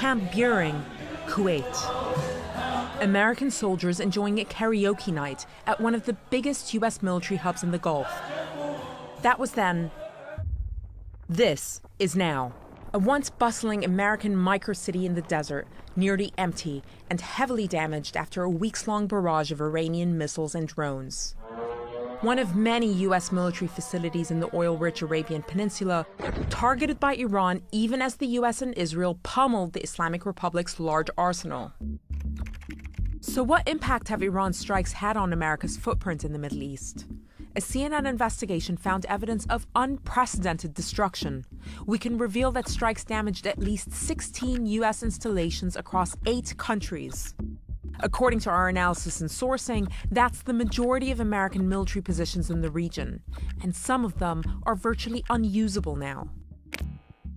Camp Buehring, Kuwait. American soldiers enjoying a karaoke night at one of the biggest US military hubs in the Gulf. That was then. This is now. A once bustling American microcity in the desert, nearly empty and heavily damaged after a weeks-long barrage of Iranian missiles and drones. One of many US military facilities in the oil-rich Arabian Peninsula, targeted by Iran even as the US and Israel pummeled the Islamic Republic's large arsenal. So what impact have Iran's strikes had on America's footprint in the Middle East? A CNN investigation found evidence of unprecedented destruction. We can reveal that strikes damaged at least 16 US installations across 8 countries. According to our analysis and sourcing, that's the majority of American military positions in the region, and some of them are virtually unusable now.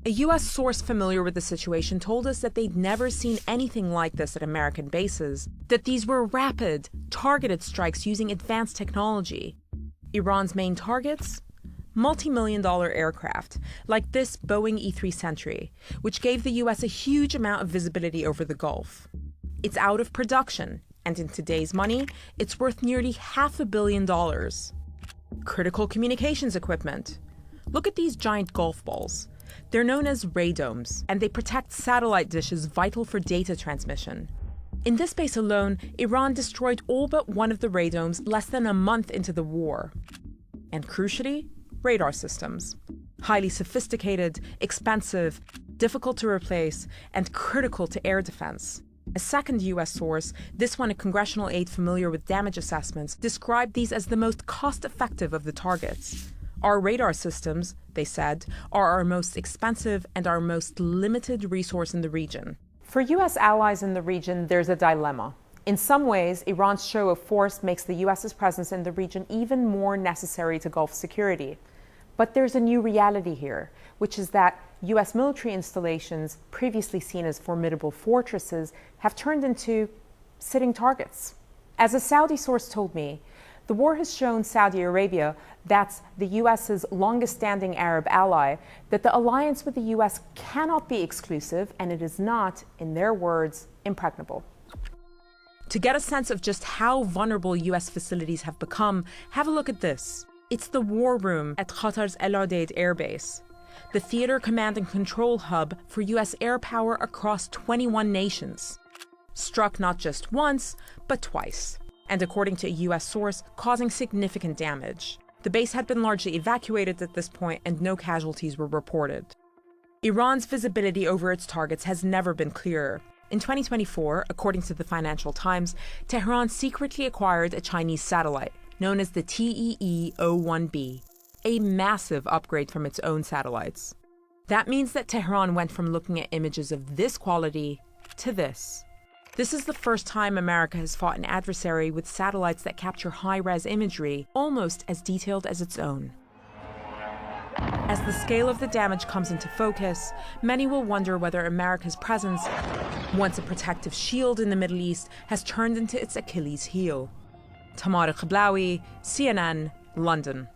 A US source familiar with the situation told us that they'd never seen anything like this at American bases, that these were rapid, targeted strikes using advanced technology. Iran's main targets? Multi-million-dollar aircraft, like this Boeing E-3 Sentry, which gave the US a huge amount of visibility over the Gulf. It's out of production, and in today's money, it's worth nearly $500 million. Critical communications equipment. Look at these giant golf balls. They're known as radomes, and they protect satellite dishes vital for data transmission. In this base alone, Iran destroyed all but one of the radomes less than a month into the war. And crucially, radar systems. Highly sophisticated, expensive, difficult to replace, and critical to air defense. A second US source, this one a congressional aide familiar with damage assessments, described these as the most cost-effective of the targets. Our radar systems, they said, are our most expensive and our most limited resource in the region. For US allies in the region, there's a dilemma. In some ways, Iran's show of force makes the US's presence in the region even more necessary to Gulf security. But there's a new reality here, which is that US military installations, previously seen as formidable fortresses, have turned into sitting targets. As a Saudi source told me, the war has shown Saudi Arabia, that's the US's longest-standing Arab ally, that the alliance with the US cannot be exclusive, and it is not, in their words, impregnable. To get a sense of just how vulnerable US facilities have become, have a look at this. It's the war room at Qatar's El Udeid Air Base, the theater command and control hub for US air power across 21 nations. Struck not just once, but twice. And according to a US source, causing significant damage. The base had been largely evacuated at this point and no casualties were reported. Iran's visibility over its targets has never been clearer. In 2024, according to the Financial Times, Tehran secretly acquired a Chinese satellite, known as the TEE-01B, a massive upgrade from its own satellites. That means that Tehran went from looking at images of this quality to this. This is the first time America has fought an adversary with satellites that capture high-res imagery almost as detailed as its own. As the scale of the damage comes into focus, many will wonder whether America's presence, once a protective shield in the Middle East, has turned into its Achilles heel. Tamara Khablaoui, CNN, London.